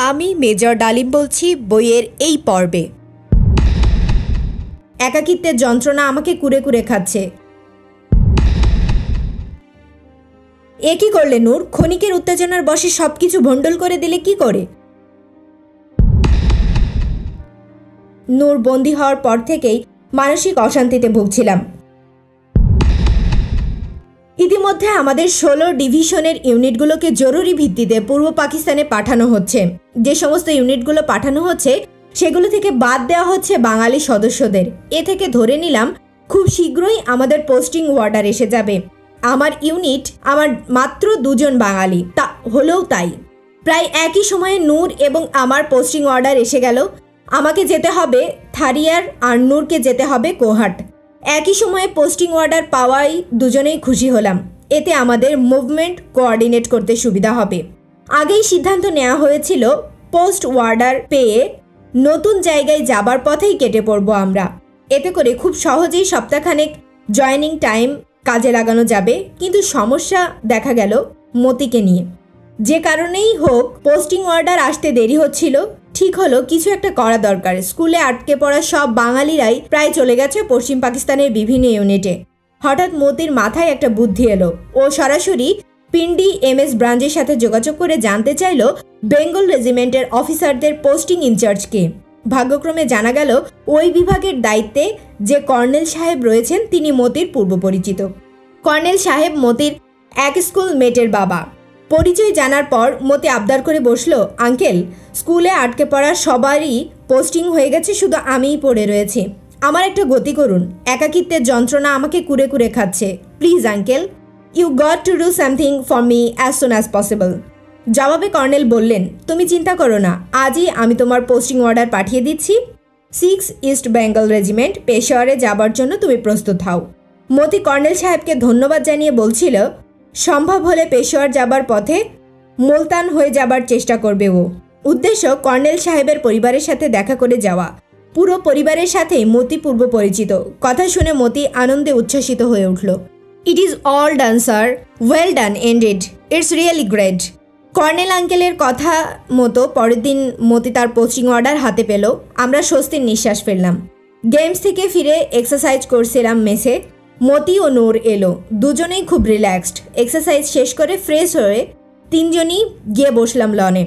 আমি মেজর ডালিম বলছি বইয়ের এই পর্বে। একাকিত্বের যন্ত্রণা আমাকে কুরে কুরে খাচ্ছে। এ কি করলে নূর? ক্ষণিকের উত্তেজনার বশে সবকিছু ভণ্ডল করে দিলে কি করে? নূর বন্দী হওয়ার পর থেকেই মানসিক অশান্তিতে ভুগছিলাম। ইতিমধ্যে আমাদের 16 ডিভিশনের ইউনিটগুলোকে জরুরি ভিত্তিতে পূর্ব পাকিস্তানে পাঠানো হচ্ছে। যে সমস্ত ইউনিটগুলো পাঠানো হচ্ছে সেগুলো থেকে বাদ দেওয়া হচ্ছে বাঙালি সদস্যদের। এ থেকে ধরে নিলাম খুব শীঘ্রই আমাদের পোস্টিং অর্ডার এসে যাবে। আমার ইউনিট, আমার মাত্র 2 জন বাঙালি, তা হলেও তাই। প্রায় একই সময়ে নূর এবং আমার পোস্টিং অর্ডার এসে গেল। আমাকে যেতে হবে থারিয়ার আর নূরকে যেতে হবে কোহাট। একই সময়ে পোস্টিং অর্ডার পাওয়াই দুজনেই খুশি হলাম। এতে আমাদের মুভমেন্ট কোঅর্ডিনেট করতে সুবিধা হবে। আগেই সিদ্ধান্ত নেওয়া হয়েছিল পোস্ট অর্ডার পেয়ে নতুন জায়গায় যাবার পথেই কেটে পড়ব আমরা। এতে করে খুব সহজেই সপ্তাহখানেক জয়নিং টাইম কাজে লাগানো যাবে। কিন্তু সমস্যা দেখা গেল মতিকে নিয়ে। যে কারণেই হোক পোস্টিং অর্ডার আসতে দেরি হচ্ছিল। ঠিক হলো কিছু একটা করা দরকার। স্কুলে আটকে পড়া সব বাঙালিরাই প্রায় চলে গেছে পশ্চিম পাকিস্তানের বিভিন্ন ইউনিটে। হঠাৎ মতির মাথায় একটা বুদ্ধি এলো। ও সরাসরি পিন্ডি MS ব্রাঞ্চের সাথে যোগাযোগ করে জানতে চাইল বেঙ্গল রেজিমেন্টের অফিসারদের পোস্টিং ইনচার্জকে। ভাগ্যক্রমে জানা গেল ওই বিভাগের দায়িত্বে যে কর্নেল সাহেব রয়েছেন তিনি মতির পূর্ব পরিচিত। কর্নেল সাহেব মতির এক স্কুল মেটের বাবা। পরিচয় জানার পর মতি আবদার করে বসলো, আঙ্কেল, স্কুলে আটকে পড়া সবারই পোস্টিং হয়ে গেছে, শুধু আমিই পড়ে রয়েছি। আমার একটা গতি করুন। একাকিত্বের যন্ত্রণা আমাকে কুরে কুরে খাচ্ছে। Please uncle, you got to do something for me as soon as possible. জবাবে কর্নেল বললেন, তুমি চিন্তা করো না, আজই আমি তোমার পোস্টিং অর্ডার পাঠিয়ে দিচ্ছি। 6 ইস্ট বেঙ্গল রেজিমেন্ট পেশোয়ারে যাবার জন্য তুমি প্রস্তুত হও। মতি কর্নেল সাহেবকে ধন্যবাদ জানিয়ে বলছিল, সম্ভব হলে পেশোয়ার যাবার পথে মুলতান হয়ে যাবার চেষ্টা করবে ও। উদ্দেশ্য কর্নেল সাহেবের পরিবারের সাথে দেখা করে যাওয়া। পুরো পরিবারের সাথেই মতি পূর্ব পরিচিত। কথা শুনে মতি আনন্দে উচ্ছ্বাসিত হয়ে উঠল। It is all done sir, well done ended, it's really great. Colonel আঙ্কেলের কথা মতো পরের দিন মতি তার পোস্টিং অর্ডার হাতে পেল। আমরা স্বস্তির নিঃশ্বাস ফেললাম। গেমস থেকে ফিরে এক্সারসাইজ করছিলাম মেসে। মতি ও নূর এলো। দুজনেই খুব রিল্যাক্সড। এক্সারসাইজ শেষ করে ফ্রেশ হয়ে তিনজনই গিয়ে বসলাম লনে।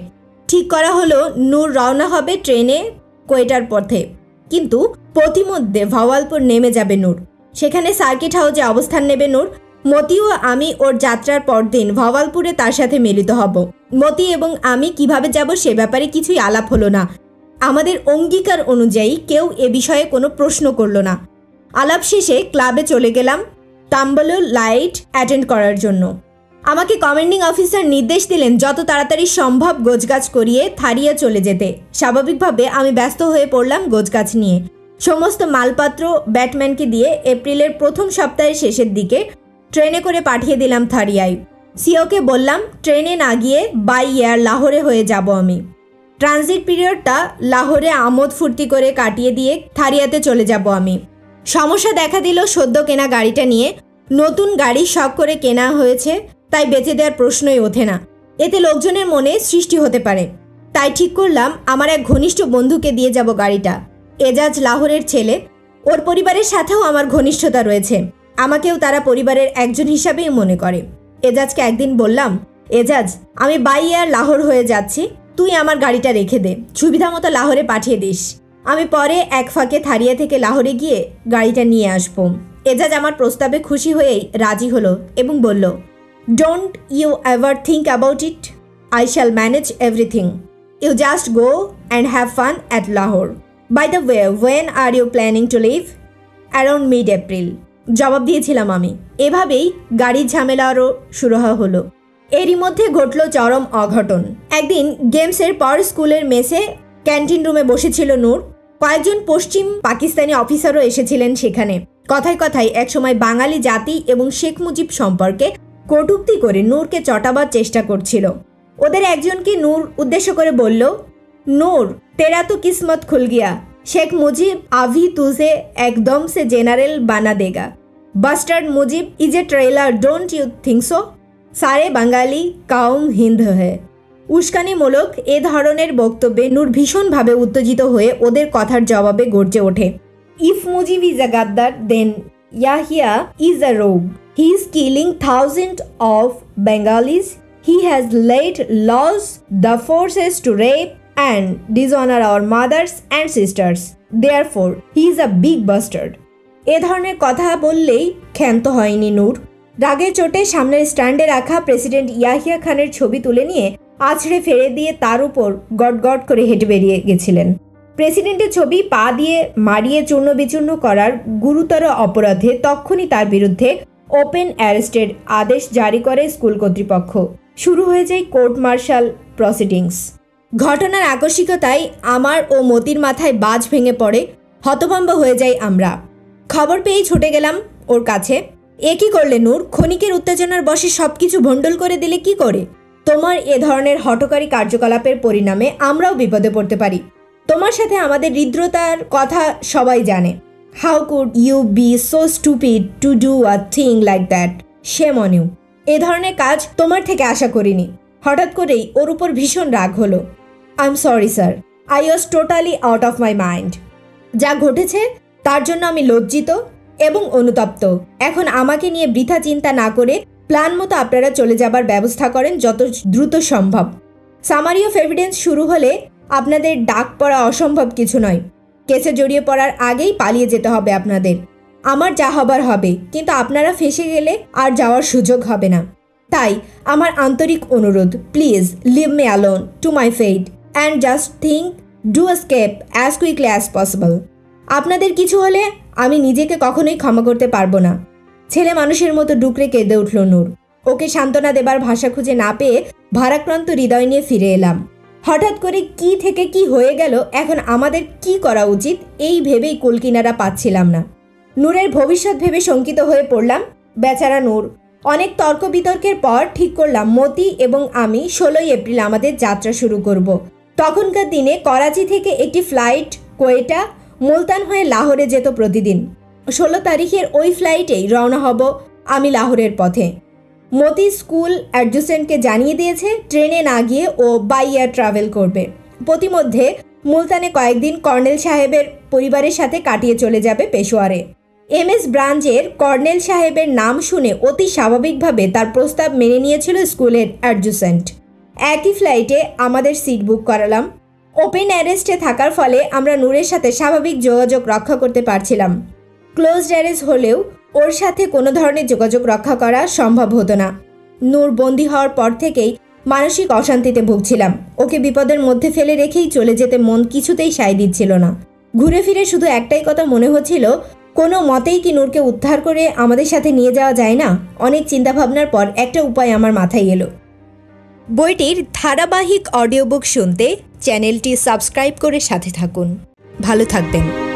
ঠিক করা হলো নূর রওনা হবে ট্রেনে কোয়েটার পথে। কিন্তু পথিমধ্যে ভাওয়ালপুর নেমে যাবে নূর। সেখানে সার্কিট হাউসে অবস্থান নেবে নূর। মতি ও আমি ওর যাত্রার পরদিন ভাওয়ালপুরে তার সাথে মিলিত হব। মতি এবং আমি কিভাবে যাব সে ব্যাপারে কিছুই আলাপ হলো না। আমাদের অঙ্গীকার অনুযায়ী কেউ এ বিষয়ে কোনো প্রশ্ন করলো না। আলাপ শেষে ক্লাবে চলে গেলাম টাম্বল লাইট অ্যাটেন্ড করার জন্য। আমাকে কমান্ডিং অফিসার নির্দেশ দিলেন যত তাড়াতাড়ি সম্ভব গোছগাছ করিয়ে থারিয়া চলে যেতে। স্বাভাবিকভাবে আমি ব্যস্ত হয়ে পড়লাম গোছগাছ নিয়ে। সমস্ত মালপত্র ব্যাটম্যানকে দিয়ে এপ্রিলের প্রথম সপ্তাহের শেষের দিকে ট্রেনে করে পাঠিয়ে দিলাম থারিয়ায়। সিওকে বললাম ট্রেনে না গিয়ে বাই এয়ার লাহোরে হয়ে যাব আমি। ট্রানজিট পিরিয়ডটা লাহোরে আমোদ ফুর্তি করে কাটিয়ে দিয়ে থারিয়াতে চলে যাব আমি। সমস্যা দেখা দিল সদ্য কেনা গাড়িটা নিয়ে। নতুন গাড়ি শখ করে কেনা হয়েছে, তাই বেচে দেওয়ার প্রশ্নই ওঠে না। এতে লোকজনের মনে সৃষ্টি হতে পারে। তাই ঠিক করলাম আমার এক ঘনিষ্ঠ বন্ধুকে দিয়ে যাব গাড়িটা। এজাজ লাহোরের ছেলে, ওর পরিবারের সাথেও আমার ঘনিষ্ঠতা রয়েছে। আমাকেও তারা পরিবারের একজন হিসাবেই মনে করে। এজাজকে একদিন বললাম, এজাজ, আমি বাই এয়ার লাহোর হয়ে যাচ্ছি, তুই আমার গাড়িটা রেখে দে, সুবিধা মতো লাহোরে পাঠিয়ে দিস। আমি পরে এক ফাঁকে থারিয়া থেকে লাহোরে গিয়ে গাড়িটা নিয়ে আসবো। এজাজ আমার প্রস্তাবে খুশি হয়েই রাজি হলো এবং বলল, don't you ever think about it, I shall manage everything, you just go and have fun at Lahore. By the way, when are you planning to leave? Around mid April, জবাব দিয়েছিলাম আমি। এভাবেই গাড়ির ঝামেলা আরও শুরু হলো। এরই মধ্যে ঘটল চরম অঘটন। একদিন গেমসের পর স্কুলের মেসে ক্যান্টিন রুমে বসেছিল নূর। কয়েকজন পশ্চিম পাকিস্তানি অফিসারও এসেছিলেন সেখানে। কথায় কথায় একসময় বাঙালি জাতি এবং শেখ মুজিব সম্পর্কে কটূক্তি করে নূরকে চটাবার চেষ্টা করছিল। ওদের একজনকে নূর উদ্দেশ্য করে বলল, নূর, তেরা তো কিসমত খুল গিয়া, শেখ মুজিব আভি তুঝে একদম সে জেনারেল বানা দেগা। Bastard Mujib is a trailer, don't you think so? सारे बंगाली काउम हिंद है। উস্কানিমূলক এ ধরনের বক্তব্যে নূর ভীষণভাবে উত্তেজিত হয়ে ওদের কথার জবাবে গর্জে ওঠে, ইফ মুজিব ইজ আ গাদ্দার then Yahya is a rogue. He is killing thousand of Bengalis. He has let loose the forces to rape and dishonour our mothers and sisters. Therefore he is a big bastard. এ ধরনের কথা বললেই ক্ষান্ত হয়নি নূর। রাগের চোটে সামনের স্ট্যান্ডে রাখা প্রেসিডেন্ট ইয়াহিয়া খানের ছবি তুলে নিয়ে আছড়ে ফেলে দিয়ে তার উপর গটগট করে হেঁটে বেরিয়ে গেছিলেন। প্রেসিডেন্টের ছবি পা দিয়ে মারিয়ে চূর্ণ বিচূর্ণ করার গুরুতর অপরাধে তক্ষুনি তার বিরুদ্ধে ওপেন অ্যারেস্টের আদেশ জারি করে স্কুল কর্তৃপক্ষ। শুরু হয়ে যায় কোর্ট মার্শাল প্রসিডিংস। ঘটনার আকস্মিকতায় আমার ও মতির মাথায় বাজ ভেঙে পড়ে। হতভম্ব হয়ে যাই আমরা। খবর পেয়েই ছুটে গেলাম ওর কাছে। এ কি করলে নূর? ক্ষণিকের উত্তেজনার বশে সব কিছু ভণ্ডুল করে দিলে কি করে? তোমার এ ধরনের হঠকারী কার্যকলাপের পরিণামে আমরাও বিপদে পড়তে পারি। তোমার সাথে আমাদের হৃদ্রতার কথা সবাই জানে। How could you be so stupid to do a thing like that? Shame on you. এ ধরনের কাজ তোমার থেকে আশা করিনি। হঠাৎ করেই ওর উপর ভীষণ রাগ হলো। I am sorry sir, I was totally out of my mind. যা ঘটেছে তার জন্য আমি লজ্জিত এবং অনুতপ্ত। এখন আমাকে নিয়ে বৃথা চিন্তা না করে প্ল্যান মতো আপনারা চলে যাবার ব্যবস্থা করেন যত দ্রুত সম্ভব। সামারি অফ এভিডেন্স শুরু হলে আপনাদের ডাক পড়া অসম্ভব কিছু নয়। কেসে জড়িয়ে পড়ার আগেই পালিয়ে যেতে হবে আপনাদের। আমার যা হবার হবে, কিন্তু আপনারা ফেঁসে গেলে আর যাওয়ার সুযোগ হবে না। তাই আমার আন্তরিক অনুরোধ, please leave me alone to my fate and just think do escape as quickly as possible. আপনাদের কিছু হলে আমি নিজেকে কখনোই ক্ষমা করতে পারবো না। ছেলে মানুষের মতো ডুকরে কেঁদে উঠল নূর। ওকে সান্ত্বনা দেবার ভাষা খুঁজে না পেয়ে ভারাক্রান্ত হৃদয় নিয়ে ফিরে এলাম। হঠাৎ করে কি থেকে কি হয়ে গেল, এখন আমাদের কি করা উচিত এই ভেবেই কুলকিনারা পাচ্ছিলাম না। নূরের ভবিষ্যৎ ভেবে শঙ্কিত হয়ে পড়লাম। বেচারা নূর। অনেক তর্ক বিতর্কের পর ঠিক করলাম মতি এবং আমি 16 এপ্রিল আমাদের যাত্রা শুরু করব। তখনকার দিনে করাচি থেকে একটি ফ্লাইট কোয়েটা মুলতান হয়ে লাহোরে যেত প্রতিদিন। 16 তারিখের ওই ফ্লাইটেই রওনা হব আমি লাহোরের পথে। মতি স্কুল অ্যাডজুসেন্টকে জানিয়ে দিয়েছে ট্রেনে না গিয়ে ও বাই এয়ার ট্রাভেল করবে। প্রতিমধ্যে মুলতানে কয়েকদিন কর্নেল সাহেবের পরিবারের সাথে কাটিয়ে চলে যাবে পেশোয়ারে। MS ব্রাঞ্চের কর্নেল সাহেবের নাম শুনে অতি স্বাভাবিকভাবে তার প্রস্তাব মেনে নিয়েছিল স্কুলের অ্যাডজুসেন্ট। একই ফ্লাইটে আমাদের সিট বুক করালাম। ওপেন অ্যারেস্টে থাকার ফলে আমরা নূরের সাথে স্বাভাবিক যোগাযোগ রক্ষা করতে পারছিলাম। ক্লোজড অ্যারেস্ট হলেও ওর সাথে কোনো ধরনের যোগাযোগ রক্ষা করা সম্ভব হতো না। নূর বন্দী হওয়ার পর থেকেই মানসিক অশান্তিতে ভুগছিলাম। ওকে বিপদের মধ্যে ফেলে রেখেই চলে যেতে মন কিছুতেই সায় দিচ্ছিল না। ঘুরে ফিরে শুধু একটাই কথা মনে হচ্ছিল, কোনো মতেই কি নূরকে উদ্ধার করে আমাদের সাথে নিয়ে যাওয়া যায় না? অনেক চিন্তাভাবনার পর একটা উপায় আমার মাথায় এলো। বইটির ধারাবাহিক অডিও বুক শুনতে চ্যানেলটি সাবস্ক্রাইব করে সাথে থাকুন। ভালো থাকবেন।